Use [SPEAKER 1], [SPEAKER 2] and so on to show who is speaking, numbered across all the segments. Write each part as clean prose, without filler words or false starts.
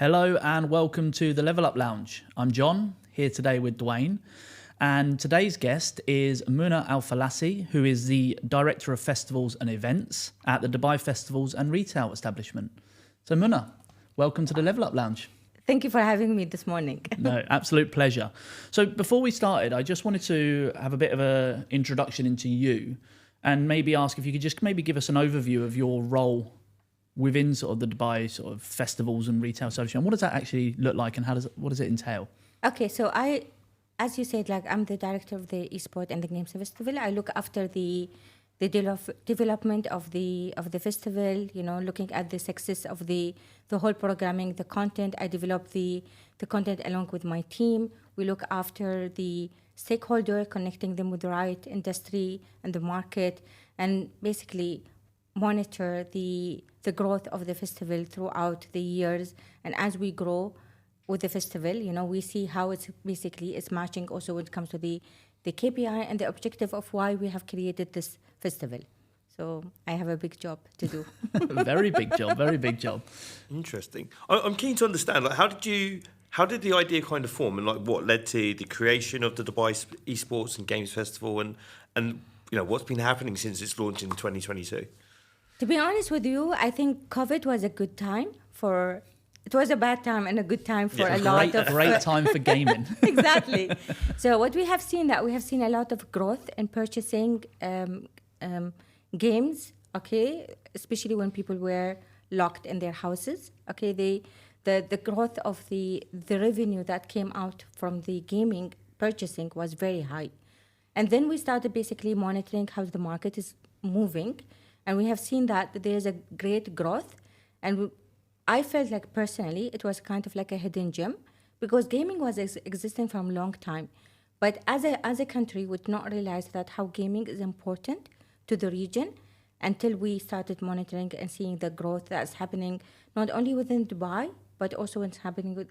[SPEAKER 1] Hello and welcome to the Level Up Lounge. I'm John, here today with Dwayne. And today's guest is Muna Alfalasi, who is the Director of Festivals and Events at the Dubai Festivals and Retail Establishment. So Muna, welcome to the Level Up Lounge.
[SPEAKER 2] Thank you for having me this morning.
[SPEAKER 1] No, absolute pleasure. So before we started, I just wanted to have a bit of an introduction into you and maybe ask if you could just maybe give us an overview of your role within sort of the Dubai sort of festivals and retail association. What does that actually look like and what does it entail?
[SPEAKER 2] Okay, so as you said, I'm the director of the Esports and the Games Festival. I look after the development of the festival, looking at the success of the whole programming, the content. I develop the content along with my team. We look after the stakeholder, connecting them with the right industry and the market, and basically monitor the growth of the festival throughout the years. And as we grow with the festival, we see how it's matching also when it comes to the KPI and the objective of why we have created this festival. So I have a big job to do.
[SPEAKER 1] Very big job, very big job.
[SPEAKER 3] Interesting. I'm keen to understand, how did the idea kind of form, and what led to the creation of the Dubai Esports and Games Festival, and what's been happening since its launch in 2022?
[SPEAKER 2] To be honest with you, I think COVID was a good time it was a bad time and a good time for a lot of...
[SPEAKER 1] Great time for gaming.
[SPEAKER 2] Exactly. So what we have seen a lot of growth in purchasing games, okay, especially when people were locked in their houses. Okay, the growth of the revenue that came out from the gaming purchasing was very high. And then we started basically monitoring how the market is moving. And we have seen that there's a great growth. And I felt like personally, it was kind of like a hidden gem because gaming was existing from a long time. But as a country, we did not realize that how gaming is important to the region until we started monitoring and seeing the growth that's happening not only within Dubai, but also what's happening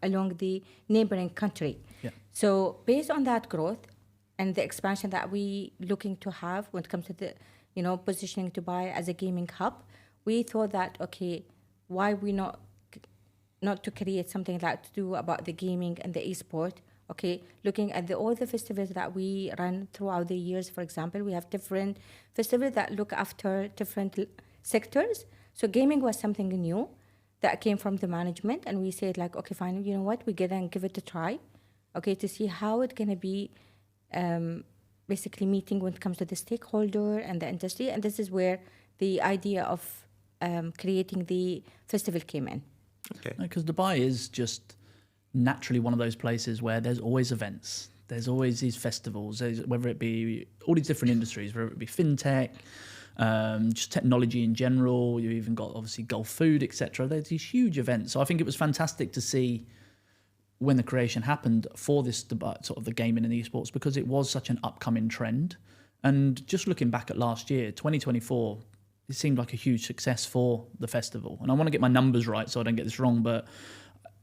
[SPEAKER 2] along the neighboring country.
[SPEAKER 1] Yeah.
[SPEAKER 2] So based on that growth and the expansion that we looking to have when it comes to the positioning Dubai as a gaming hub, we thought that, okay, why we not to create something like to do about the gaming and the esport, okay, looking at all the festivals that we run throughout the years. For example, we have different festivals that look after different sectors. So gaming was something new that came from the management, and we said like, okay, fine, you know what, we get and give it a try, okay, to see how it's gonna be basically meeting when it comes to the stakeholder and the industry. And this is where the idea of creating the festival came in.
[SPEAKER 3] Okay.
[SPEAKER 1] Because Dubai is just naturally one of those places where there's always events. There's always these festivals, whether it be all these different industries, whether it be fintech, just technology in general. You even got obviously Gulf food, etc. There's these huge events. So I think it was fantastic to see when the creation happened for this sort of the gaming and esports, because it was such an upcoming trend. And just looking back at last year, 2024, it seemed like a huge success for the festival. And I want to get my numbers right so I don't get this wrong, but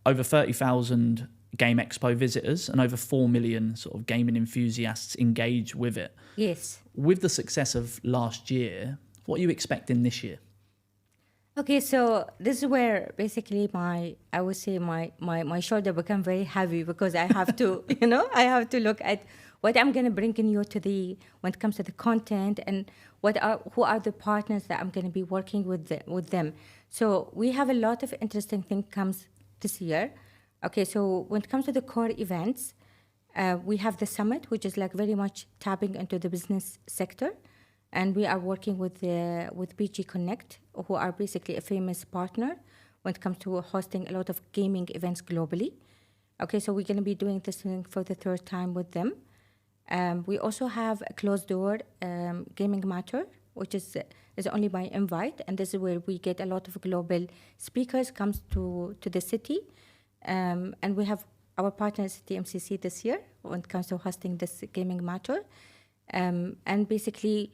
[SPEAKER 1] over 30,000 GameExpo visitors and over 4 million sort of gaming enthusiasts engaged with it.
[SPEAKER 2] Yes.
[SPEAKER 1] With the success of last year, what are you expecting this year?
[SPEAKER 2] Okay, so this is where basically my shoulder become very heavy because I have to, I have to look at what I'm going to bring in you when it comes to the content and who are the partners that I'm going to be working with them. So we have a lot of interesting things comes this year. Okay, so when it comes to the core events, we have the summit, which is like very much tapping into the business sector. And we are working with BG Connect, who are basically a famous partner when it comes to hosting a lot of gaming events globally. Okay, so we're going to be doing this thing for the third time with them. We also have a closed door gaming matter, which is only by invite, and this is where we get a lot of global speakers comes to the city. And we have our partners TMCC this year when it comes to hosting this gaming matter. And basically,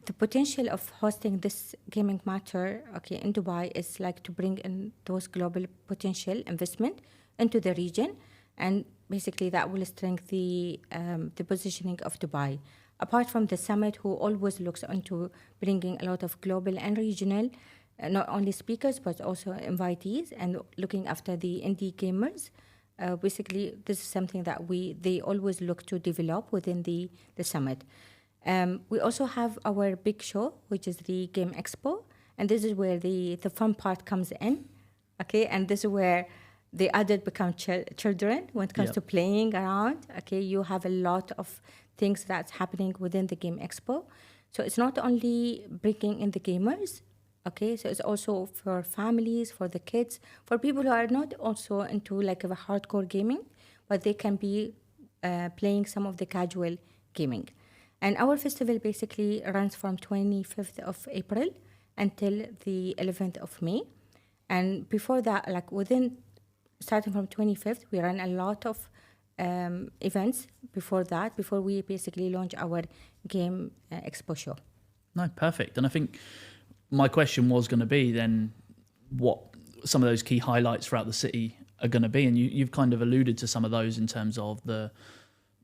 [SPEAKER 2] the potential of hosting this gaming matter, okay, in Dubai is like to bring in those global potential investment into the region, and basically that will strengthen the positioning of Dubai. Apart from the summit, who always looks into bringing a lot of global and regional not only speakers but also invitees, and looking after the indie gamers. Basically, this is something that they always look to develop within the summit. We also have our big show, which is the GameExpo, and this is where the fun part comes in, okay? And this is where the adult become children when it comes to playing around, okay? You have a lot of things that's happening within the GameExpo. So it's not only bringing in the gamers, okay? So it's also for families, for the kids, for people who are not also into like a hardcore gaming, but they can be playing some of the casual gaming. And our festival basically runs from 25th of April until the 11th of May. And before that, like starting from 25th, we run a lot of events before we basically launch our Game Expo show.
[SPEAKER 1] No, perfect. And I think my question was going to be then what some of those key highlights throughout the city are going to be. And you've kind of alluded to some of those in terms of the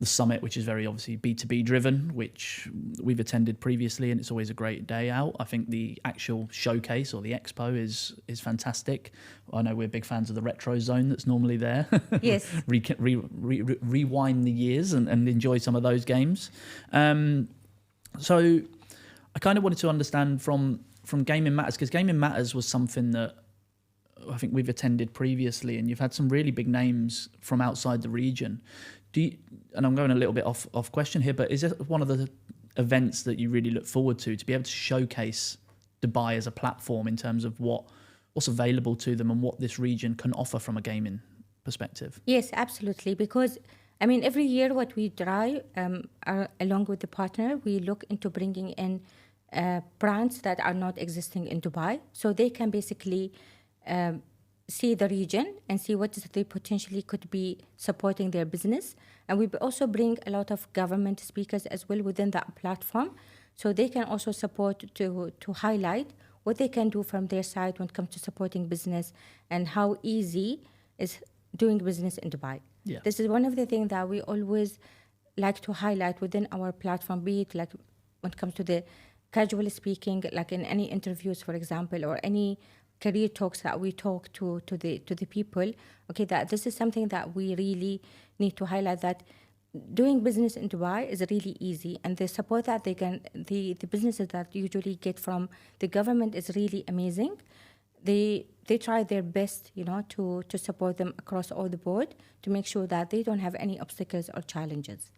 [SPEAKER 1] summit, which is very obviously B2B driven, which we've attended previously, and it's always a great day out. I think the actual showcase or the expo is fantastic. I know we're big fans of the retro zone that's normally there.
[SPEAKER 2] Yes.
[SPEAKER 1] Rewind the years and enjoy some of those games. So I kind of wanted to understand from Gaming Matters, because Gaming Matters was something that I think we've attended previously, and you've had some really big names from outside the region. And I'm going a little bit off question here, but is it one of the events that you really look forward to be able to showcase Dubai as a platform in terms of what's available to them and what this region can offer from a gaming perspective?
[SPEAKER 2] Yes, absolutely. Because, I mean, every year what we try, along with the partner, we look into bringing in brands that are not existing in Dubai, so they can basically see the region and see what they potentially could be supporting their business. And we also bring a lot of government speakers as well within that platform, so they can also support to highlight what they can do from their side when it comes to supporting business and how easy is doing business in Dubai.
[SPEAKER 1] Yeah.
[SPEAKER 2] This is one of the things that we always like to highlight within our platform, be it like when it comes to the casual speaking, like in any interviews, for example, or any career talks that we talk to the people, okay, that this is something that we really need to highlight, that doing business in Dubai is really easy, and the support that they can, the businesses that usually get from the government is really amazing. They try their best, to support them across all the board to make sure that they don't have any obstacles or challenges.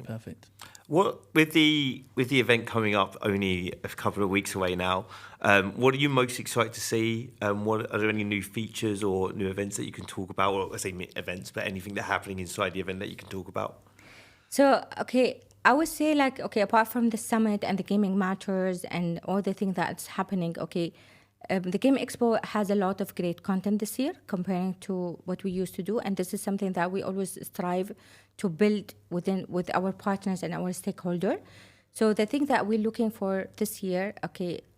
[SPEAKER 1] Perfect.
[SPEAKER 3] What with the event coming up only a couple of weeks away now, what are you most excited to see? What are there any new features or new events that you can talk about? Or I say events, but anything that's happening inside the event that you can talk about?
[SPEAKER 2] So, okay, I would say apart from the summit and the gaming matters and all the things that's happening, the Game Expo has a lot of great content this year comparing to what we used to do, and this is something that we always strive to build with our partners and our stakeholder. So the thing that we're looking for this year,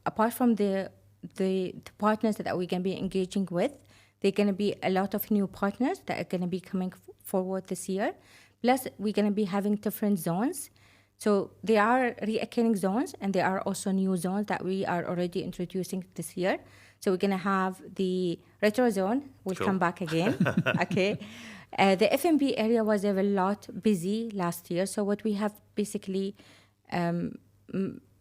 [SPEAKER 2] apart from the partners that we're going to be engaging with, there are going to be a lot of new partners that are going to be coming forward this year. Plus, we're going to be having different zones. So there are reoccurring zones, and there are also new zones that we are already introducing this year. So we're going to have the retro zone, will come back again. Okay. The F&B area was a lot busy last year. So what we have basically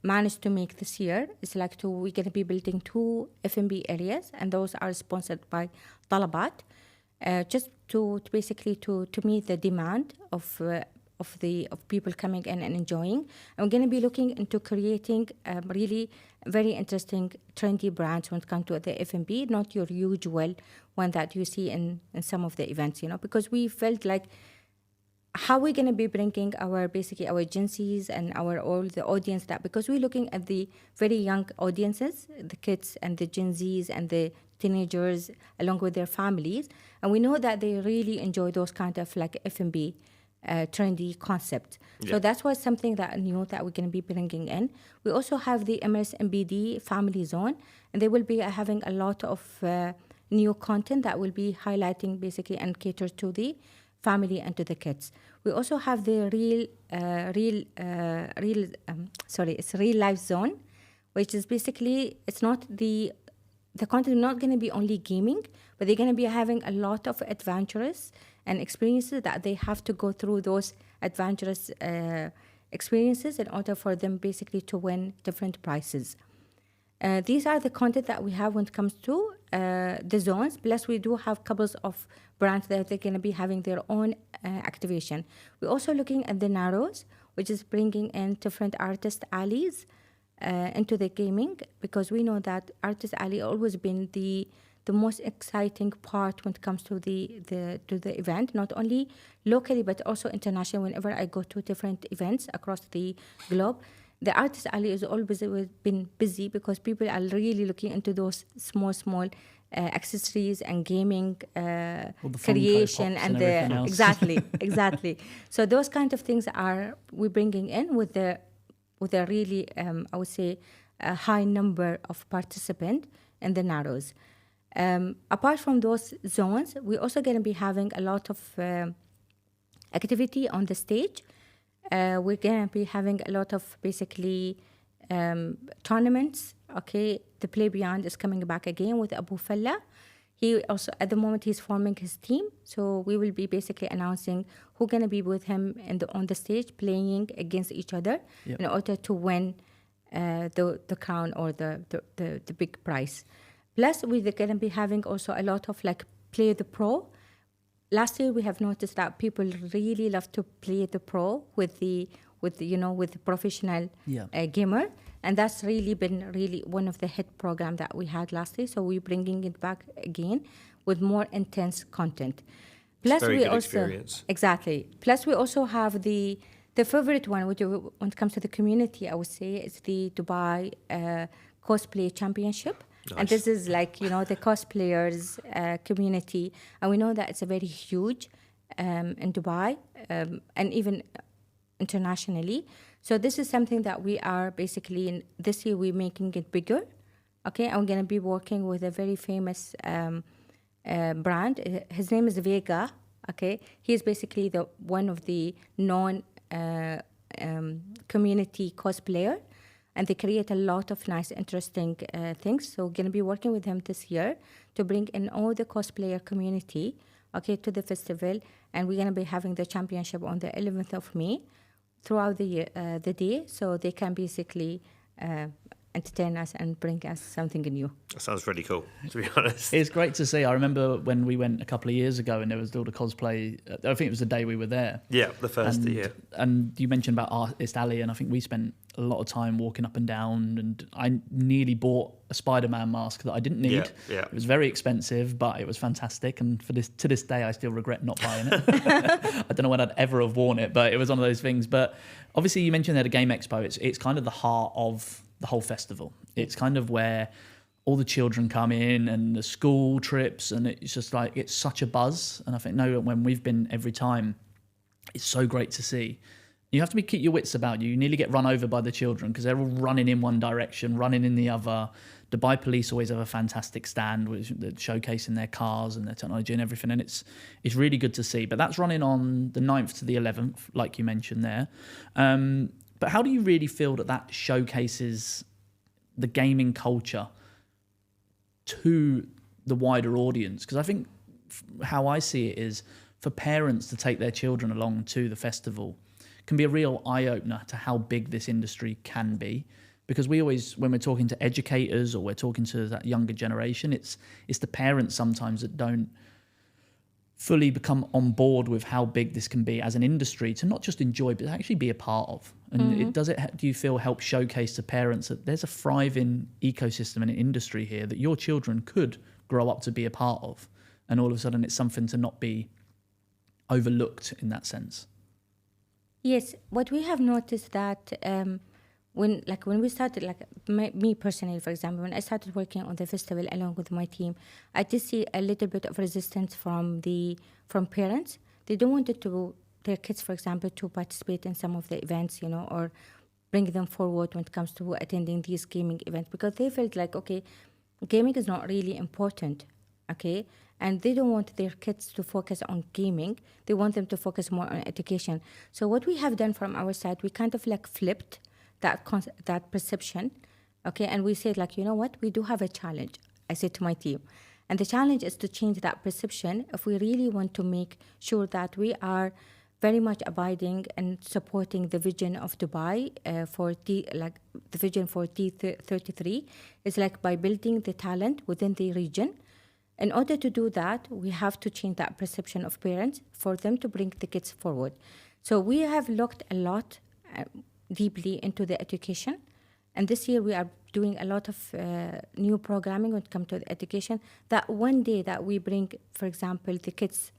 [SPEAKER 2] managed to make this year is we're going to be building 2 F&B areas, and those are sponsored by Talabat, just to basically to meet the demand of people coming in and enjoying. And we're going to be looking into creating really very interesting, trendy brands when it comes to the F&B, not your usual one that you see in some of the events, because we felt like how we're going to be bringing our Gen Zs and all the audience, that because we're looking at the very young audiences, the kids and the Gen Zs and the teenagers along with their families, and we know that they really enjoy those kind of F&B trendy concept. Yeah. So that's why something that new that we're going to be bringing in. We also have the Emirates MBD family zone, and they will be having a lot of new content that will be highlighting basically and cater to the family and to the kids. We also have the real life zone, which is basically, it's not the content is not going to be only gaming, but they're going to be having a lot of adventures and experiences that they have to go through those adventurous experiences in order for them basically to win different prizes. These are the content that we have when it comes to the zones. Plus, we do have couples of brands that they're going to be having their own activation. We're also looking at the Narrows, which is bringing in different artist alleys into the gaming, because we know that Artist Alley always been the most exciting part when it comes to the event, not only locally but also internationally. Whenever I go to different events across the globe, the Artist Alley has always been busy because people are really looking into those small accessories and gaming creation
[SPEAKER 1] and the else.
[SPEAKER 2] exactly. So those kind of things are we bringing in with a really I would say a high number of participants in the Narrows. Apart from those zones, we're also going to be having a lot of activity on the stage. We're going to be having a lot of basically tournaments. Okay, the Play Beyond is coming back again with Abu Falla. He also, at the moment, he's forming his team. So we will be basically announcing who's going to be with him on the stage playing against each other in order to win the crown or the big prize. Plus, we're going to be having also a lot of like Play the Pro. Last year, we have noticed that people really love to play the pro with the professional gamer, and that's really been one of the hit program that we had last year. So we're bringing it back again with more intense content. Plus, we also
[SPEAKER 3] experience.
[SPEAKER 2] Exactly. Plus, we also have the favorite one, which when it comes to the community, I would say, is the Dubai Cosplay Championship. Nice. And this is like, the cosplayers community. And we know that it's a very huge in Dubai and even internationally. So this is something that we are basically, this year we're making it bigger. Okay, I'm going to be working with a very famous brand. His name is Vega. Okay, he's basically one of the known community cosplayer. And they create a lot of nice, interesting things. So we're going to be working with him this year to bring in all the cosplayer community, okay, to the festival. And we're going to be having the championship on the 11th of May throughout the day. So they can basically entertain us and bring us something new.
[SPEAKER 3] That sounds really cool, to be honest.
[SPEAKER 1] It's great to see. I remember when we went a couple of years ago and there was all the cosplay. I think it was the day we were there.
[SPEAKER 3] Yeah, the first year.
[SPEAKER 1] And you mentioned about Artist Alley, and I think we spent a lot of time walking up and down, and I nearly bought a Spider-Man mask that I didn't need.
[SPEAKER 3] Yeah.
[SPEAKER 1] It was very expensive, but it was fantastic, and to this day I still regret not buying it. I don't know when I'd ever have worn it, but it was one of those things. But obviously you mentioned there the Game Expo. It's kind of the heart of the whole festival. It's kind of where all the children come in and the school trips, and it's just like, it's such a buzz. And I think when we've been every time, it's so great to see. You have to keep your wits about you. You nearly get run over by the children because they're all running in one direction, running in the other. Dubai Police always have a fantastic stand which they're showcasing their cars and their technology and everything, and it's really good to see. But that's running on the 9th to the 11th, like you mentioned there. But how do you really feel that showcases the gaming culture to the wider audience? Because I think how I see it is, for parents to take their children along to the festival can be a real eye-opener to how big this industry can be. Because we always, when we're talking to educators or we're talking to that younger generation, it's the parents sometimes that don't fully become on board with how big this can be as an industry to not just enjoy, but actually be a part of. And do you feel, help showcase to parents that there's a thriving ecosystem and an industry here that your children could grow up to be a part of, and all of a sudden it's something to not be overlooked in that sense?
[SPEAKER 2] Yes, what we have noticed that when we started, me personally, for example, when I started working on the festival along with my team, I did see a little bit of resistance from parents. They don't want their kids, for example, to participate in some of the events, or bring them forward when it comes to attending these gaming events, because they felt like, okay, gaming is not really important, okay? And they don't want their kids to focus on gaming. They want them to focus more on education. So what we have done from our side, we kind of flipped that perception, Okay, and we said like, you know what, we do have a challenge. I said to my team, and the challenge is to change that perception if we really want to make sure that we are very much abiding and supporting the vision of Dubai like the vision for T33 is like by building the talent within the region. In order to do that, we have to change that perception of parents for them to bring the kids forward. So we have looked a lot deeply into the education. And this year we are doing a lot of new programming when it comes to the education. That one day that we bring, for example, the kids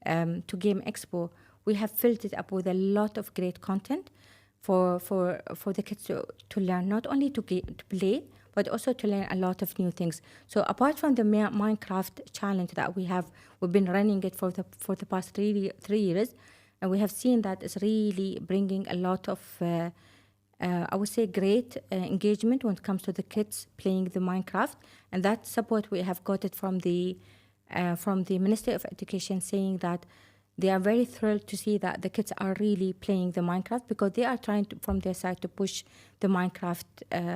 [SPEAKER 2] to GameExpo, we have filled it up with a lot of great content for the kids to learn, not only to play, but also to learn a lot of new things. So apart from the Minecraft challenge that we've been running it for the past 3 years, and we have seen that it's really bringing a lot of, I would say, great engagement when it comes to the kids playing the Minecraft. And that support we have got it from the Ministry of Education, saying that they are very thrilled to see that the kids are really playing the Minecraft because they are trying to, from their side, to push the Minecraft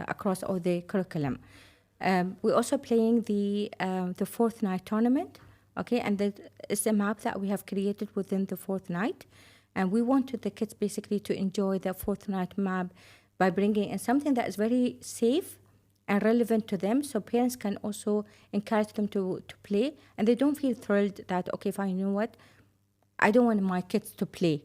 [SPEAKER 2] across all the curriculum. We're also playing the Fortnite tournament, okay, and that is a map that we have created within the Fortnite, and we wanted the kids basically to enjoy the Fortnite map by bringing in something that is very safe and relevant to them, so parents can also encourage them to play, and they don't feel thrilled that, okay, fine, you know what, I don't want my kids to play.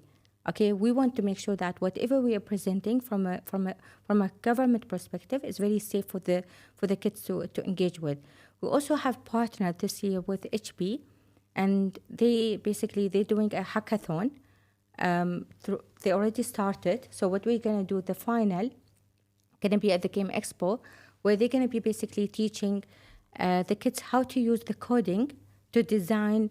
[SPEAKER 2] Okay, we want to make sure that whatever we are presenting from a government perspective is very safe for the kids to engage with. We also have partnered this year with HP, and they're doing a hackathon. They already started. So what we're gonna do, the final, gonna be at the GameExpo, where they're gonna be basically teaching the kids how to use the coding to design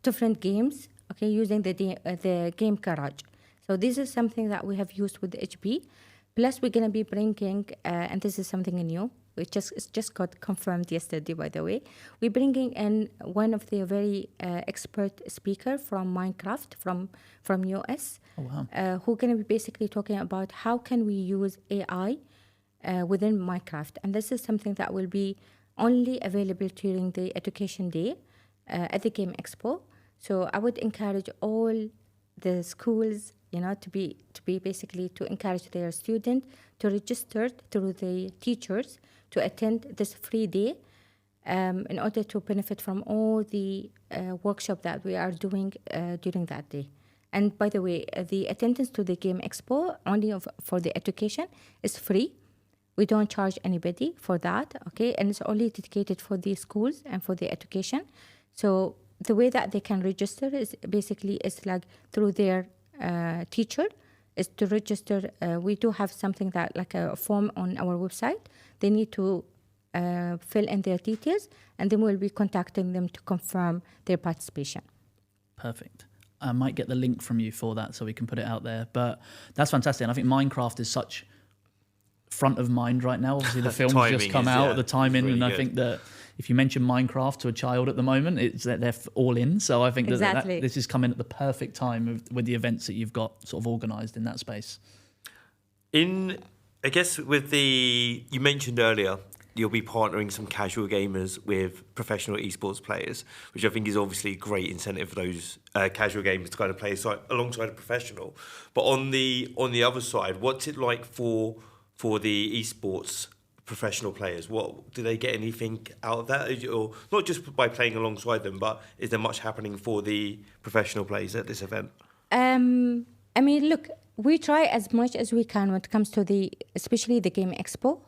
[SPEAKER 2] different games, okay, using the game garage. So this is something that we have used with the HP. Plus, we're going to be bringing, and this is something new, it's just got confirmed yesterday, by the way. We're bringing in one of the very expert speaker from Minecraft, from US, who going to be basically talking about how can we use AI within Minecraft. And this is something that will be only available during the education day at the GameExpo. So I would encourage all the schools, to be basically to encourage their students to register through the teachers to attend this free day in order to benefit from all the workshop that we are doing during that day. And by the way, the attendance to the GameExpo only for the education is free. We don't charge anybody for that, okay? And it's only dedicated for the schools and for the education. So the way that they can register is like through their teacher is to register. We do have something that like a form on our website. They need to fill in their details, and then we'll be contacting them to confirm their participation.
[SPEAKER 1] Perfect. I might get the link from you for that so we can put it out there. But that's fantastic. And I think Minecraft is such front of mind right now. Obviously, the film's just come out, the timing, really, and I think that if you mention Minecraft to a child at the moment, it's that they're all in. So I think that this is coming at the perfect time with the events that you've got sort of organised in that space.
[SPEAKER 3] I guess you mentioned earlier, you'll be partnering some casual gamers with professional esports players, which I think is obviously a great incentive for those casual gamers to kind of play alongside a professional. But on the other side, what's it like for the esports professional players? What do they get anything out of that, or not just by playing alongside them, but is there much happening for the professional players at this event?
[SPEAKER 2] I mean, look, we try as much as we can when it comes to especially the GameExpo.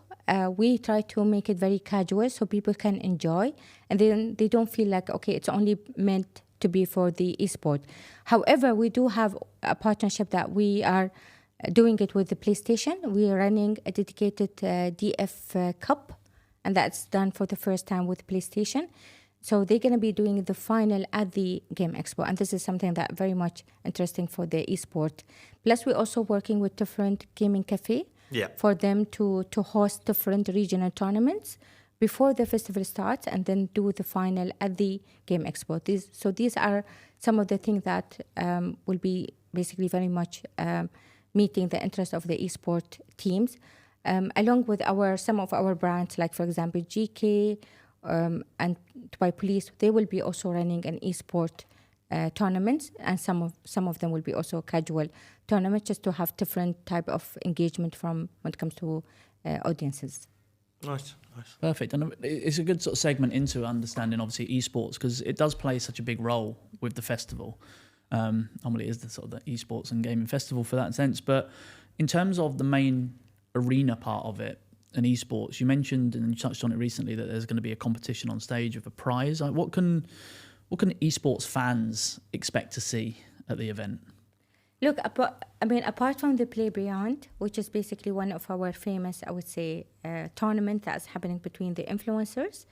[SPEAKER 2] We try to make it very casual so people can enjoy, and then they don't feel like, okay, it's only meant to be for the esport. However, we do have a partnership that we are doing it with the PlayStation. We are running a dedicated DF Cup, and that's done for the first time with PlayStation. So they're going to be doing the final at the GameExpo, and this is something that very much interesting for the esport. Plus, we're also working with different gaming cafe for them to host different regional tournaments before the festival starts, and then do the final at the GameExpo. These are some of the things that will be basically very much meeting the interest of the esport teams. along with some of our brands, like for example GK and Dubai Police. They will be also running an esport tournaments, and some of them will be also casual tournaments, just to have different type of engagement from when it comes to audiences.
[SPEAKER 3] Nice.
[SPEAKER 1] Perfect. And it's a good sort of segment into understanding, obviously, esports, because it does play such a big role with the festival. Normally it is the sort of the esports and gaming festival for that sense. But in terms of the main arena part of it, and esports, you mentioned and you touched on it recently that there's going to be a competition on stage with a prize. Like, what can esports fans expect to see at the event?
[SPEAKER 2] Look, apart from the Play Beyond, which is basically one of our famous, I would say, tournament that's happening between the influencers,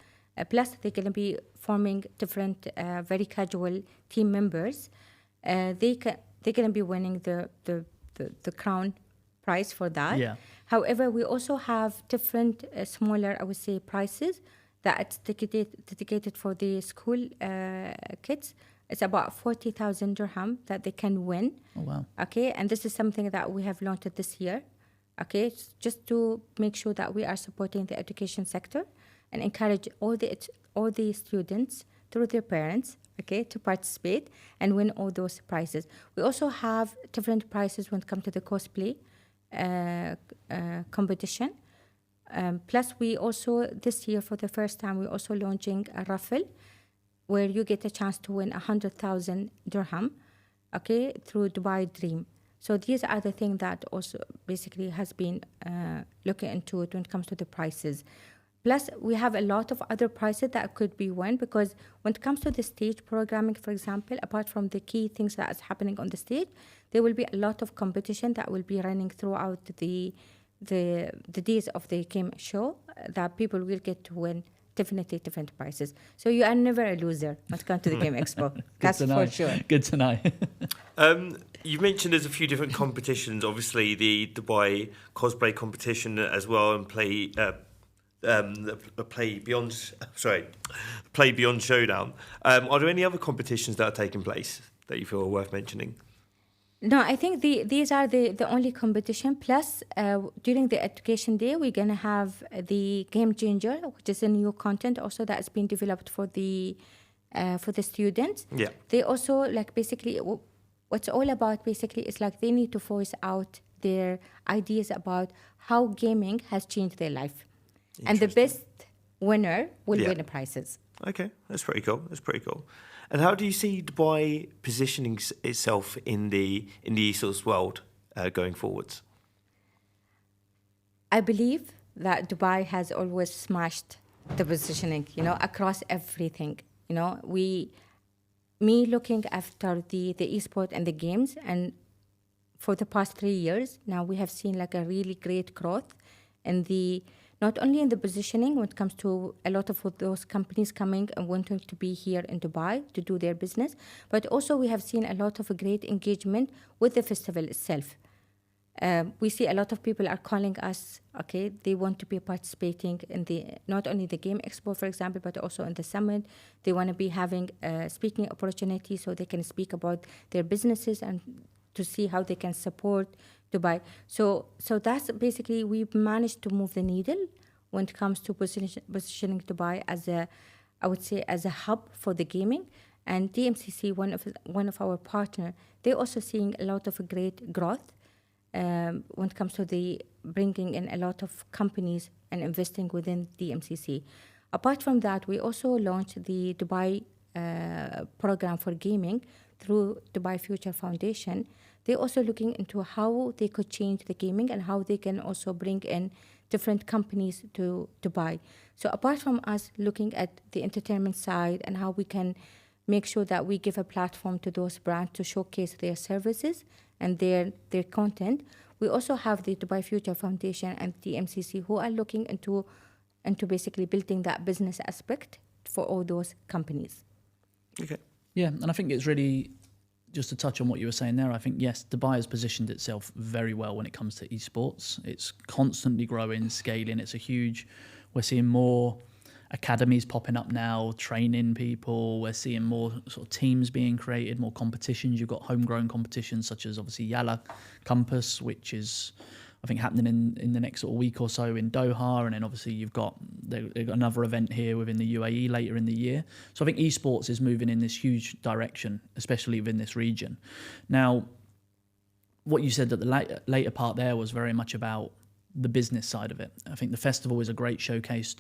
[SPEAKER 2] plus they're going to be forming different, very casual team members. They're going to be winning the crown prize for that.
[SPEAKER 1] Yeah.
[SPEAKER 2] However, we also have different smaller, I would say, prizes that's dedicated for the school kids. It's about 40,000 dirham that they can win.
[SPEAKER 1] Oh, wow.
[SPEAKER 2] Okay, and this is something that we have launched this year. Okay, just to make sure that we are supporting the education sector and encourage all the students through their parents, okay, to participate and win all those prizes. We also have different prizes when it comes to the cosplay competition. Plus, we also, this year for the first time, we're also launching a raffle where you get a chance to win 100,000 dirham, okay, through Dubai Dream. So these are the things that also basically has been looking into it when it comes to the prices. Plus, we have a lot of other prizes that could be won, because when it comes to the stage programming, for example, apart from the key things that is happening on the stage, there will be a lot of competition that will be running throughout the days of the game show that people will get to win definitely different prizes. So you are never a loser when it comes to the GameExpo. That's for sure.
[SPEAKER 1] Good to know.
[SPEAKER 3] You've mentioned there's a few different competitions. Obviously, the Dubai cosplay competition as well, and Play Beyond Showdown. Are there any other competitions that are taking place that you feel are worth mentioning?
[SPEAKER 2] No, I think these are the only competition. Plus, during the education day, we're gonna have the Game Changer, which is a new content also that's been developed for the students.
[SPEAKER 3] Yeah.
[SPEAKER 2] They also basically what's all about basically is they need to voice out their ideas about how gaming has changed their life, and the best winner will win the prizes.
[SPEAKER 3] Okay, that's pretty cool. And how do you see Dubai positioning itself in the esports world going forwards?
[SPEAKER 2] I believe that Dubai has always smashed the positioning, across everything. Me looking after the esport and the games, and for the past 3 years now, we have seen a really great growth in not only in the positioning when it comes to a lot of those companies coming and wanting to be here in Dubai to do their business, but also we have seen a lot of great engagement with the festival itself. We see a lot of people are calling us, okay, they want to be participating in not only the GameExpo, for example, but also in the summit. They want to be having speaking opportunities so they can speak about their businesses and to see how they can support Dubai. So that's basically, we've managed to move the needle when it comes to positioning Dubai as a hub for the gaming. And DMCC, one of our partner, they're also seeing a lot of great growth when it comes to the bringing in a lot of companies and investing within DMCC. Apart from that, we also launched the Dubai program for gaming through Dubai Future Foundation. They're also looking into how they could change the gaming and how they can also bring in different companies to Dubai. So apart from us looking at the entertainment side and how we can make sure that we give a platform to those brands to showcase their services and their content, we also have the Dubai Future Foundation and the MCC who are looking into basically building that business aspect for all those companies.
[SPEAKER 3] Okay.
[SPEAKER 1] Yeah, and I think it's really, just to touch on what you were saying there, I think, yes, Dubai has positioned itself very well when it comes to esports. It's constantly growing, scaling. We're seeing more academies popping up now, training people. We're seeing more sort of teams being created, more competitions. You've got homegrown competitions such as obviously Yala Compass, which is, think happening in the next sort of week or so in Doha, and then obviously they've got another event here within the UAE later in the year. So I think esports is moving in this huge direction, especially within this region. Now, what you said at the later part there was very much about the business side of it. I think the festival is a great showcase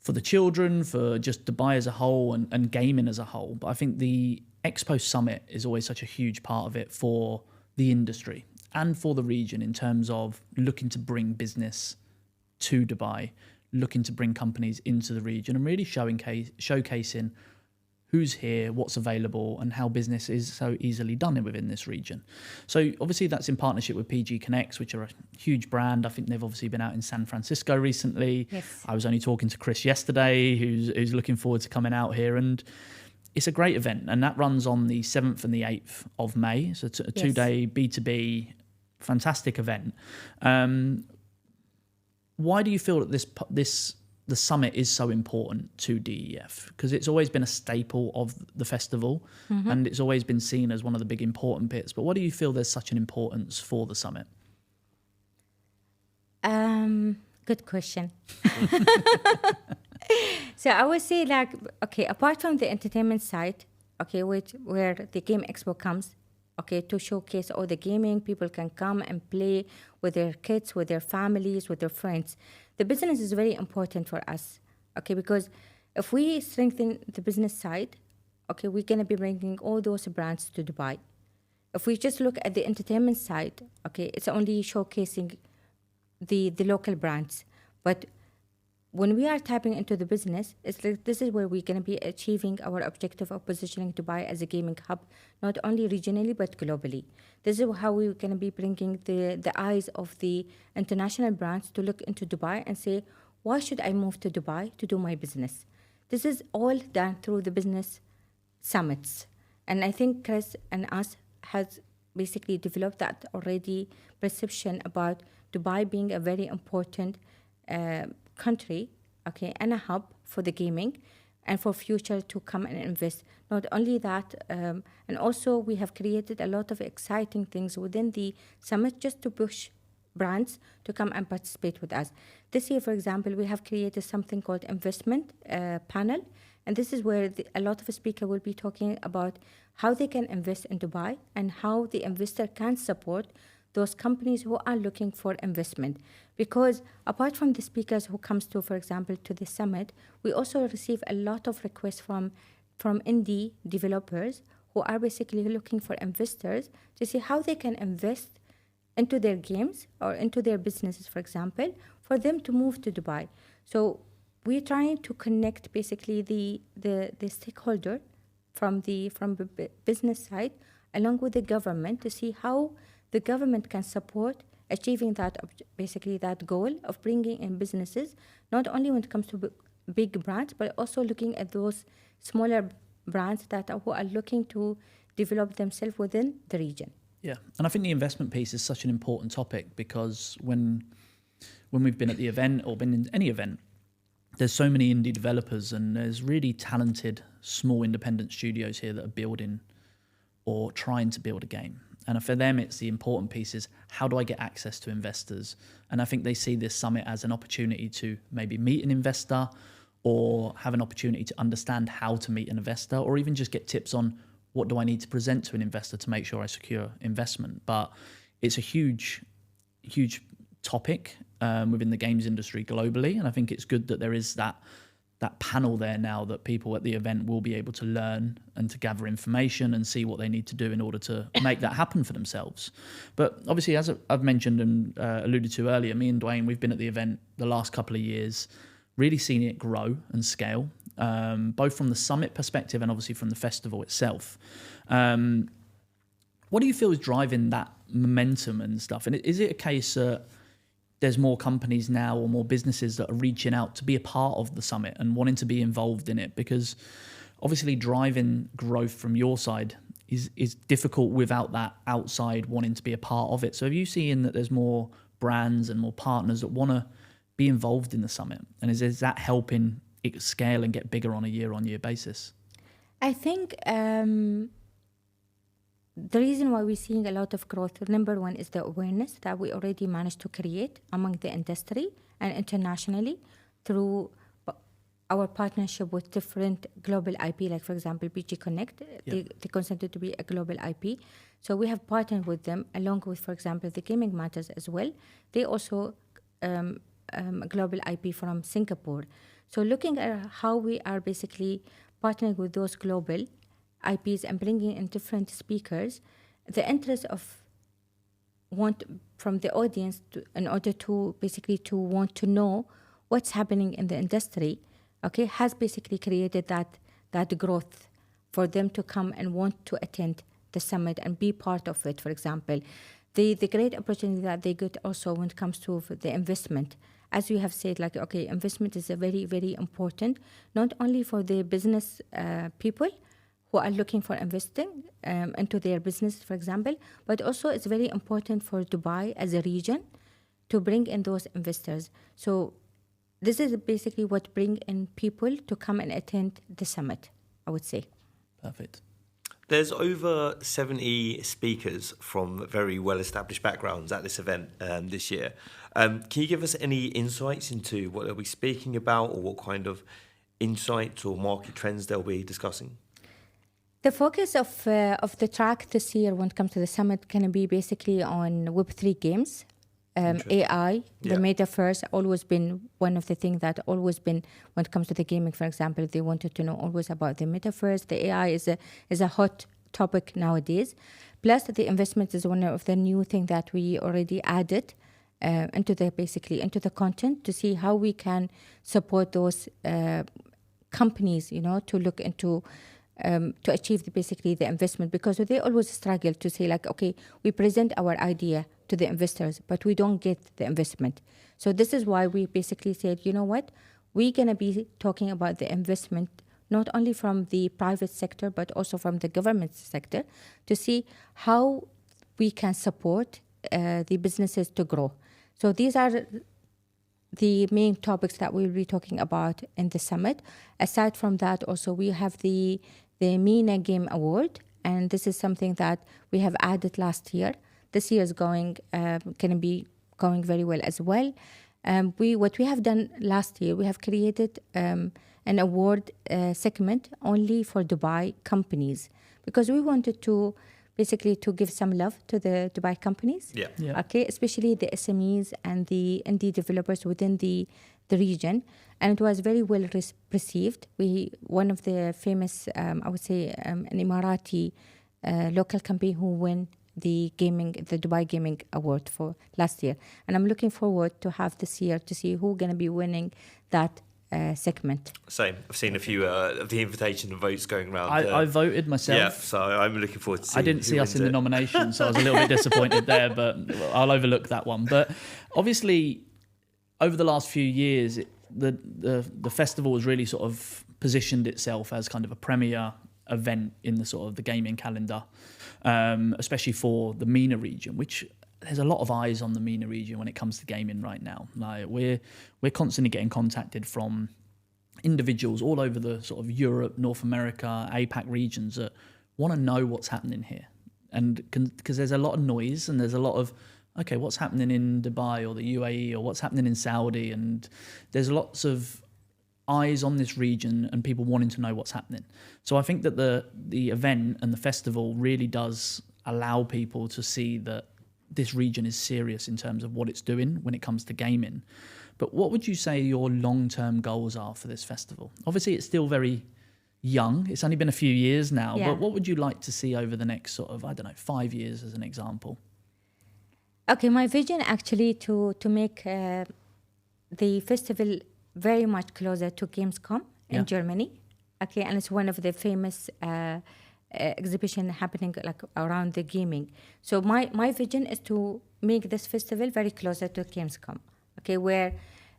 [SPEAKER 1] for the children, for just Dubai as a whole, and gaming as a whole. But I think the Expo Summit is always such a huge part of it for the industry and for the region, in terms of looking to bring business to Dubai, looking to bring companies into the region, and really showcasing who's here, what's available, and how business is so easily done within this region. So obviously that's in partnership with PG Connects, which are a huge brand. I think they've obviously been out in San Francisco recently.
[SPEAKER 2] Yes.
[SPEAKER 1] I was only talking to Chris yesterday, who's looking forward to coming out here, and it's a great event, and that runs on the 7th and the 8th of May. So it's a 2-day B2B, fantastic event. Why do you feel that the summit is so important to DEF? Because it's always been a staple of the festival, and it's always been seen as one of the big important bits. But why do you feel there's such an importance for the summit?
[SPEAKER 2] Good question. So I would say, like, okay, apart from the entertainment side, okay, where the GameExpo comes, okay, to showcase all the gaming, people can come and play with their kids, with their families, with their friends. The business is very important for us, okay, because if we strengthen the business side, okay, we're going to be bringing all those brands to Dubai. If we just look at the entertainment side, okay, it's only showcasing the local brands. But when we are tapping into the business, it's like this is where we're going to be achieving our objective of positioning Dubai as a gaming hub, not only regionally, but globally. This is how we're going to be bringing the eyes of the international brands to look into Dubai and say, why should I move to Dubai to do my business? This is all done through the business summits. And I think Chris and us has basically developed that already perception about Dubai being a very important country, okay, and a hub for the gaming and for future to come and invest. Not only that, and also we have created a lot of exciting things within the summit just to push brands to come and participate with us. This year, for example, we have created something called investment panel, and this is where a lot of speakers will be talking about how they can invest in Dubai and how the investor can support those companies who are looking for investment. Because apart from the speakers who comes to, for example, to the summit, we also receive a lot of requests from indie developers who are basically looking for investors to see how they can invest into their games or into their businesses, for example, for them to move to Dubai. So we're trying to connect basically the stakeholder from the business side along with the government to see how the government can support achieving that, basically that goal of bringing in businesses, not only when it comes to big brands, but also looking at those smaller brands who are looking to develop themselves within the region.
[SPEAKER 1] Yeah, and I think the investment piece is such an important topic, because when we've been at the event or been in any event, there's so many indie developers and there's really talented small independent studios here that are building or trying to build a game. And for them, it's the important piece is, how do I get access to investors? And I think they see this summit as an opportunity to maybe meet an investor or have an opportunity to understand how to meet an investor, or even just get tips on what do I need to present to an investor to make sure I secure investment. But it's a huge, huge topic within the games industry globally. And I think it's good that there is that panel there now, that people at the event will be able to learn and to gather information and see what they need to do in order to make that happen for themselves. But obviously, as I've mentioned and alluded to earlier, me and Dwayne, we've been at the event the last couple of years, really seen it grow and scale, both from the summit perspective and obviously from the festival itself. What do you feel is driving that momentum and stuff? And is it a case that there's more companies now or more businesses that are reaching out to be a part of the summit and wanting to be involved in it? Because obviously driving growth from your side is difficult without that outside wanting to be a part of it. So have you seen that there's more brands and more partners that want to be involved in the summit? And is that helping it scale and get bigger on a year-on-year basis?
[SPEAKER 2] I think the reason why we're seeing a lot of growth, number one, is the awareness that we already managed to create among the industry and internationally through our partnership with different global IP, like for example, PG Connect. They consider to be a global IP. So we have partnered with them along with, for example, the Gaming Matters as well. They also a global IP from Singapore. So looking at how we are basically partnering with those global IPs and bringing in different speakers, the interest of want from the audience in order to basically to want to know what's happening in the industry, okay, has basically created that growth for them to come and want to attend the summit and be part of it. For example, the great opportunity that they get also when it comes to the investment. As you have said, like, okay, investment is a very, very important, not only for the business people who are looking for investing into their business, for example, but also it's very important for Dubai as a region to bring in those investors. So this is basically what bring in people to come and attend the summit, I would say.
[SPEAKER 1] Perfect.
[SPEAKER 3] There's over 70 speakers from very well-established backgrounds at this event this year. Can you give us any insights into what they'll be speaking about or what kind of insights or market trends they'll be discussing?
[SPEAKER 2] The focus of the track this year when it comes to the summit can be basically on Web3 games, AI, the metaverse, always been one of the things that always been when it comes to the gaming, for example, they wanted to know always about the metaverse. The AI is a hot topic nowadays. Plus the investment is one of the new things that we already added into the content to see how we can support those companies, to look into to achieve the investment, because they always struggle to say like, okay, we present our idea to the investors, but we don't get the investment. So this is why we basically said, you know what, we're going to be talking about the investment, not only from the private sector, but also from the government sector, to see how we can support the businesses to grow. So these are the main topics that we'll be talking about in the summit. Aside from that, also we have the MENA Game Award, and this is something that we have added last year. This year is going to be going very well as well. What we have done last year, we have created an award segment only for Dubai companies, because we wanted to basically to give some love to the Dubai companies.
[SPEAKER 3] Yeah.
[SPEAKER 2] Okay, especially the SMEs and the indie developers within the region, and it was very well received. One of the famous, I would say, an Emirati local company who won the Dubai Gaming Award for last year, and I'm looking forward to have this year to see who's going to be winning that segment.
[SPEAKER 3] Same. I've seen a few of the invitation and votes going around.
[SPEAKER 1] I voted myself.
[SPEAKER 3] Yeah, so I'm looking forward to seeing.
[SPEAKER 1] I didn't see us in the nomination, so I was a little bit disappointed there, but I'll overlook that one. But obviously, over the last few years, the festival has really sort of positioned itself as kind of a premier event in the sort of the gaming calendar, especially for the MENA region, which there's a lot of eyes on the MENA region when it comes to gaming right now. Like we're constantly getting contacted from individuals all over the sort of Europe, North America, APAC regions that want to know what's happening here. And because there's a lot of noise and there's a lot of, okay, what's happening in Dubai or the UAE or what's happening in Saudi? And there's lots of eyes on this region and people wanting to know what's happening. So I think that the event and the festival really does allow people to see that this region is serious in terms of what it's doing when it comes to gaming. But what would you say your long-term goals are for this festival? Obviously, it's still very young. It's only been a few years now.
[SPEAKER 2] Yeah.
[SPEAKER 1] But what would you like to see over the next sort of, 5 years as an example?
[SPEAKER 2] Okay, my vision actually to make the festival very much closer to Gamescom in Germany. Okay, and it's one of the famous exhibition happening like around the gaming. So my vision is to make this festival very closer to Gamescom. Okay, where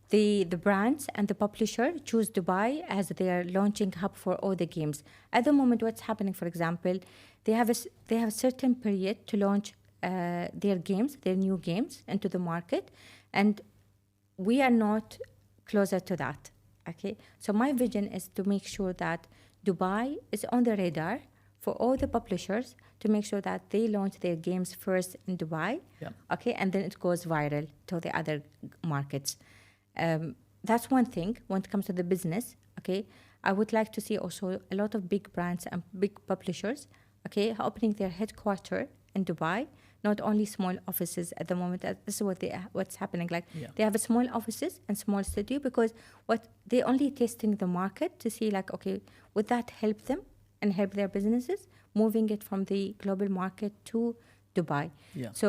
[SPEAKER 2] the brands and the publisher choose Dubai as their launching hub for all the games. At the moment, what's happening, for example, they have a certain period to launch their new games into the market, and we are not closer to that. Okay, so my vision is to make sure that Dubai is on the radar for all the publishers to make sure that they launch their games first in Dubai, okay, and then it goes viral to the other markets. That's one thing when it comes to the business, okay. I would like to see also a lot of big brands and big publishers, okay, opening their headquarters in Dubai, not only small offices at the moment. This is what's happening. Like they have a small offices and small studio because they're only testing the market to see like, okay, would that help them and help their businesses, moving it from the global market to Dubai.
[SPEAKER 1] Yeah.
[SPEAKER 2] So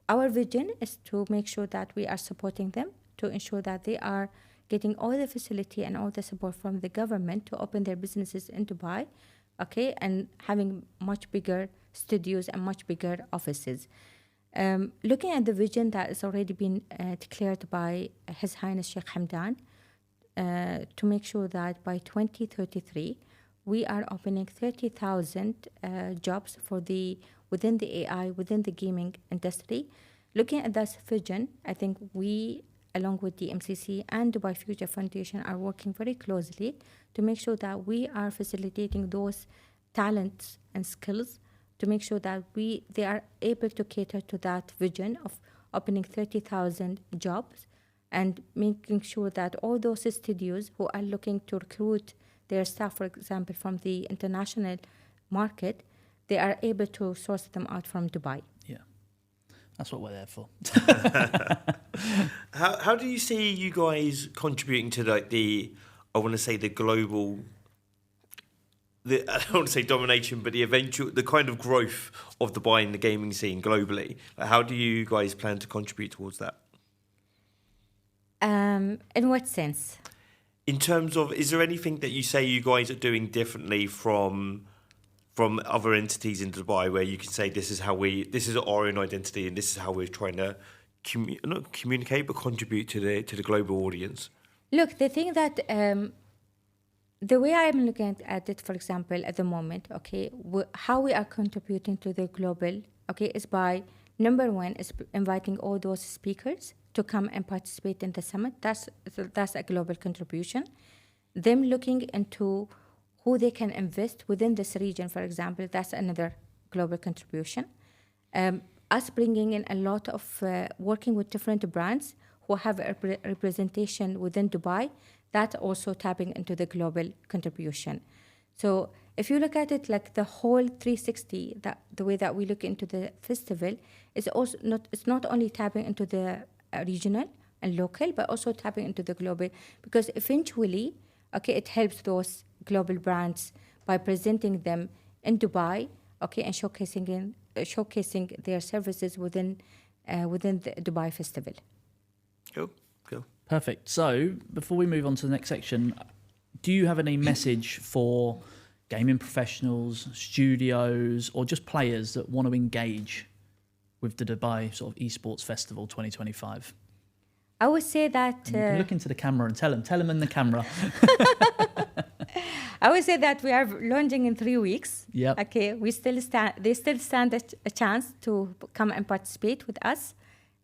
[SPEAKER 2] our vision is to make sure that we are supporting them to ensure that they are getting all the facility and all the support from the government to open their businesses in Dubai, okay, and having much bigger studios and much bigger offices. Looking at the vision that has already been declared by His Highness Sheikh Hamdan, to make sure that by 2033, we are opening 30,000 jobs within the AI, within the gaming industry. Looking at that vision, I think we, along with the MCC and Dubai Future Foundation, are working very closely to make sure that we are facilitating those talents and skills to make sure that they are able to cater to that vision of opening 30,000 jobs and making sure that all those studios who are looking to recruit their staff, for example, from the international market, they are able to source them out from Dubai.
[SPEAKER 1] Yeah, that's what we're there for.
[SPEAKER 3] How do you see you guys contributing to like I want to say the global, I don't want to say domination, but the kind of growth of Dubai in the gaming scene globally? Like, how do you guys plan to contribute towards that?
[SPEAKER 2] In what sense?
[SPEAKER 3] In terms of, is there anything that you say you guys are doing differently from other entities in Dubai where you can say this is our own identity and this is how we're trying to not communicate but contribute to the global audience?
[SPEAKER 2] Look, the thing that the way I'm looking at it, for example, at the moment, okay, how we are contributing to the global, okay, is by number one is inviting all those speakers to come and participate in the summit. That's a global contribution. Them looking into who they can invest within this region, for example, that's another global contribution. Us bringing in a lot of working with different brands who have a representation within Dubai, that's also tapping into the global contribution. So if you look at it like the whole 360, the way that we look into the festival is also it's not only tapping into the regional and local, but also tapping into the global, because eventually, okay, it helps those global brands by presenting them in Dubai, okay, and showcasing their services within the Dubai festival.
[SPEAKER 3] Cool.
[SPEAKER 1] Perfect. So before we move on to the next section, do you have any message for gaming professionals, studios, or just players that want to engage with the Dubai sort of Esports Festival 2025?
[SPEAKER 2] I would say that...
[SPEAKER 1] You can look into the camera and tell them in the camera.
[SPEAKER 2] I would say that we are launching in 3 weeks.
[SPEAKER 1] Yeah.
[SPEAKER 2] Okay. They still stand a chance to come and participate with us.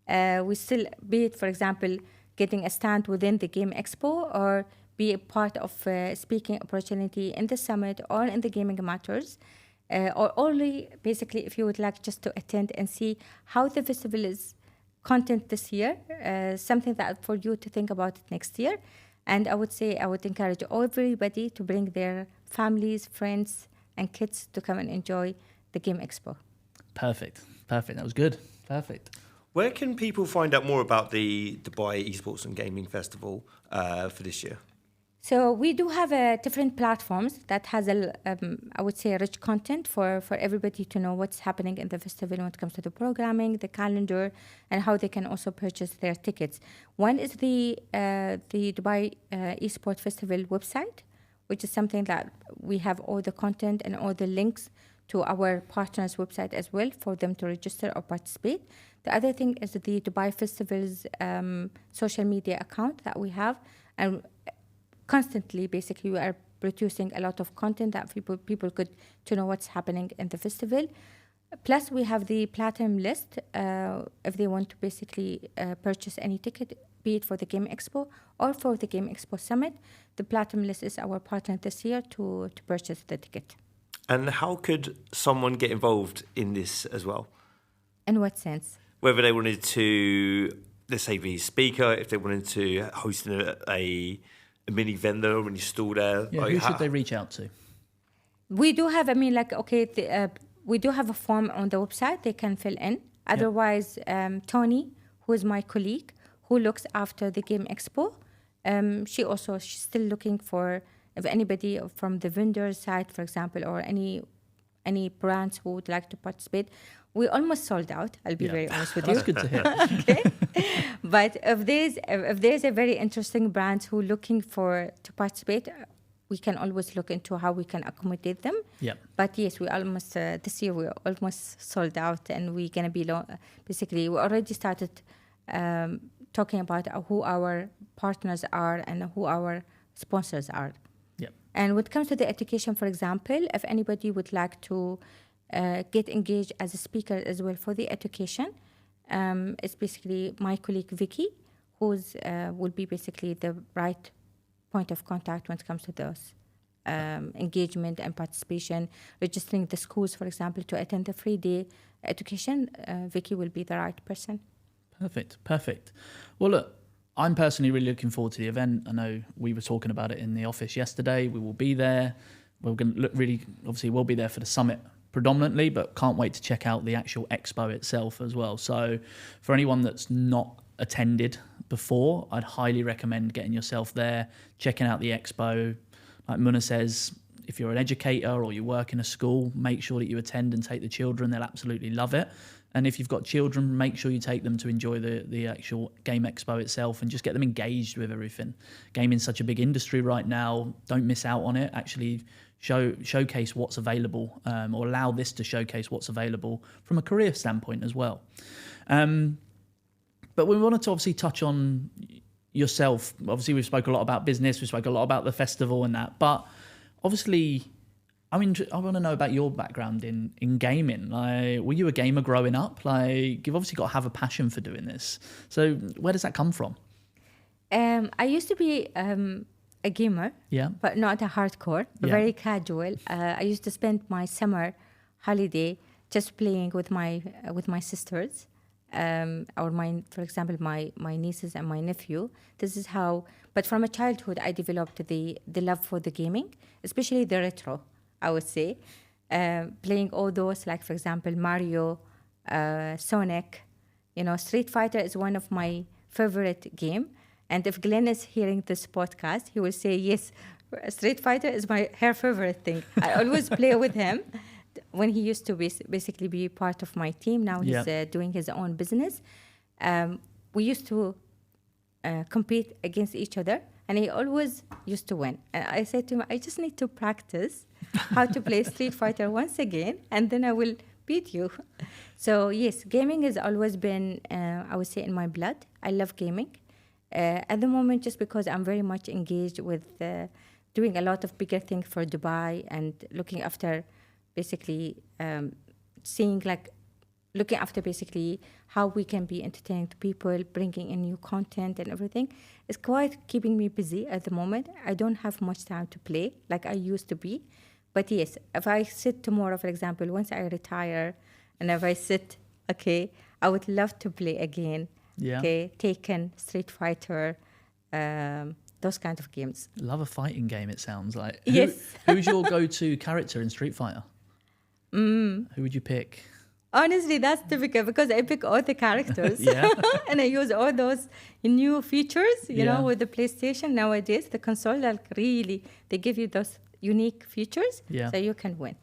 [SPEAKER 2] We still, be it, for example, getting a stand within the GameExpo or be a part of speaking opportunity in the summit or in the gaming matters. Or only, basically, if you would like just to attend and see how the festival is content this year, something that for you to think about it next year. And I would say I would encourage everybody to bring their families, friends, and kids to come and enjoy the GameExpo.
[SPEAKER 1] Perfect. That was good. Perfect.
[SPEAKER 3] Where can people find out more about the Dubai Esports and Gaming Festival for this year?
[SPEAKER 2] So we do have different platforms that has I would say, rich content for everybody to know what's happening in the festival when it comes to the programming, the calendar, and how they can also purchase their tickets. One is the Dubai Esports Festival website, which is something that we have all the content and all the links to our partners' website as well for them to register or participate. The other thing is the Dubai Festival's social media account that we have, and constantly, basically, we are producing a lot of content that people could to know what's happening in the festival. Plus, we have the platinum list if they want to basically purchase any ticket, be it for the GameExpo or for the GameExpo Summit. The platinum list is our partner this year to purchase the ticket.
[SPEAKER 3] And how could someone get involved in this as well?
[SPEAKER 2] In what sense?
[SPEAKER 3] Whether they wanted to, let's say, be a speaker, if they wanted to host a mini vendor or mini stall there.
[SPEAKER 1] Yeah, who should they reach out to?
[SPEAKER 2] We do have, we do have a form on the website they can fill in. Otherwise, Tony, who is my colleague, who looks after the GameExpo, she's still looking for if anybody from the vendor side, for example, or any brands who would like to participate. We almost sold out. I'll be very honest with you.
[SPEAKER 1] That's good to hear.
[SPEAKER 2] Okay. But if there's a very interesting brand who looking to participate, we can always look into how we can accommodate them.
[SPEAKER 1] Yeah.
[SPEAKER 2] But yes, we almost this year we almost sold out, and we're gonna be basically we already started talking about who our partners are and who our sponsors are.
[SPEAKER 1] Yeah.
[SPEAKER 2] And when it comes to the education, for example, if anybody would like to get engaged as a speaker as well for the education, it's basically my colleague Vicky, who's will be basically the right point of contact when it comes to those engagement and participation, registering the schools, for example, to attend the free day education. Vicky will be the right person.
[SPEAKER 1] Perfect. Well, look, I'm personally really looking forward to the event. I know we were talking about it in the office yesterday. We will be there. We're going to look really, obviously, we'll be there for the summit predominantly, but can't wait to check out the actual expo itself as well. So for anyone that's not attended before, I'd highly recommend getting yourself there, checking out the expo. Like Muna says, if you're an educator or you work in a school, make sure that you attend and take the children. They'll absolutely love it. And if you've got children, make sure you take them to enjoy the actual Game Expo itself and just get them engaged with everything. Gaming's such a big industry right now. Don't miss out on it. Actually showcase what's available, or allow this to showcase what's available from a career standpoint as well. But we wanted to obviously touch on yourself. Obviously, we've spoke a lot about business. We spoke a lot about the festival and that. But obviously, I want to know about your background in gaming. Like, were you a gamer growing up? Like, you've obviously got to have a passion for doing this. So where does that come from?
[SPEAKER 2] I used to be a gamer, but not a hardcore, very casual. I used to spend my summer holiday just playing with my sisters, or for example, my nieces and my nephew. This is how. But from a childhood, I developed the love for the gaming, especially the retro. I would say, playing all those, like for example, Mario, Sonic. Street Fighter is one of my favorite game. And if Glenn is hearing this podcast, he will say, yes, Street Fighter is her favorite thing. I always play with him when he used to basically be part of my team. Now he's doing his own business. We used to compete against each other, and he always used to win. And I said to him, I just need to practice how to play Street Fighter once again, and then I will beat you. So yes, gaming has always been, I would say, in my blood. I love gaming. At the moment, just because I'm very much engaged with doing a lot of bigger things for Dubai and looking after basically looking after basically how we can be entertaining to people, bringing in new content and everything. It's quite keeping me busy at the moment. I don't have much time to play like I used to be. But yes, if I sit tomorrow, for example, once I retire, and if I sit, I would love to play again.
[SPEAKER 1] Yeah.
[SPEAKER 2] Taken, Street Fighter, those kind of games.
[SPEAKER 1] Love a fighting game, it sounds like.
[SPEAKER 2] Yes.
[SPEAKER 1] Who's your go-to character in Street Fighter? Who would you pick?
[SPEAKER 2] Honestly, that's difficult because I pick all the characters. And I use all those new features, you know, with the PlayStation nowadays, the console, they give you those unique features so you can win.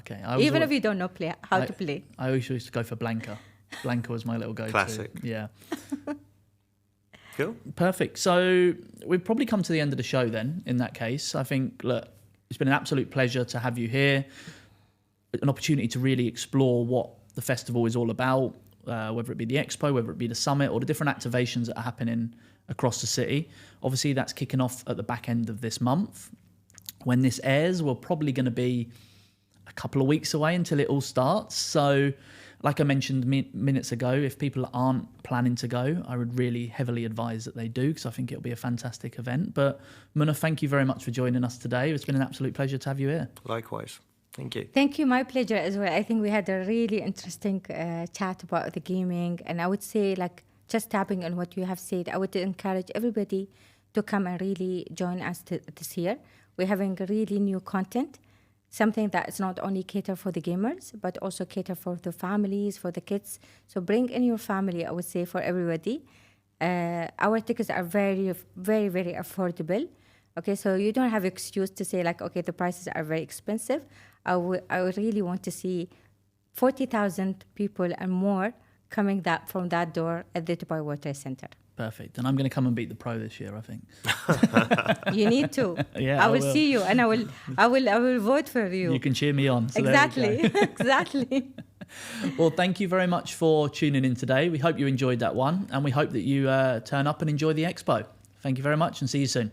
[SPEAKER 1] Okay.
[SPEAKER 2] Even if you don't know how to play.
[SPEAKER 1] I always used to go for Blanca. Blanca was my little go-to.
[SPEAKER 3] Classic.
[SPEAKER 1] Yeah.
[SPEAKER 3] Cool.
[SPEAKER 1] Perfect. So we've probably come to the end of the show then, in that case. I think, look, it's been an absolute pleasure to have you here. An opportunity to really explore what the festival is all about, whether it be the expo, whether it be the summit, or the different activations that are happening across the city. Obviously, that's kicking off at the back end of this month. When this airs, we're probably going to be a couple of weeks away until it all starts. So, like I mentioned minutes ago, if people aren't planning to go, I would really heavily advise that they do, because I think it'll be a fantastic event. But Muna, thank you very much for joining us today. It's been an absolute pleasure to have you here.
[SPEAKER 3] Likewise. Thank you.
[SPEAKER 2] Thank you. My pleasure as well. I think we had a really interesting chat about the gaming. And I would say, like, just tapping on what you have said, I would encourage everybody to come and really join us this year. We're having really new content, something that is not only cater for the gamers, but also cater for the families, for the kids. So bring in your family, I would say, for everybody. Our tickets are very, very, very affordable. Okay, so you don't have excuse to say like, okay, the prices are very expensive. I would really want to see 40,000 people and more coming from that door at the Dubai World Trade Center.
[SPEAKER 1] Perfect. And I'm going to come and beat the pro this year, I think.
[SPEAKER 2] You need to.
[SPEAKER 1] Yeah,
[SPEAKER 2] I will see you, and I will vote for you.
[SPEAKER 1] You can cheer me on. So
[SPEAKER 2] exactly. Exactly.
[SPEAKER 1] Well, thank you very much for tuning in today. We hope you enjoyed that one, and we hope that you turn up and enjoy the expo. Thank you very much, and see you soon.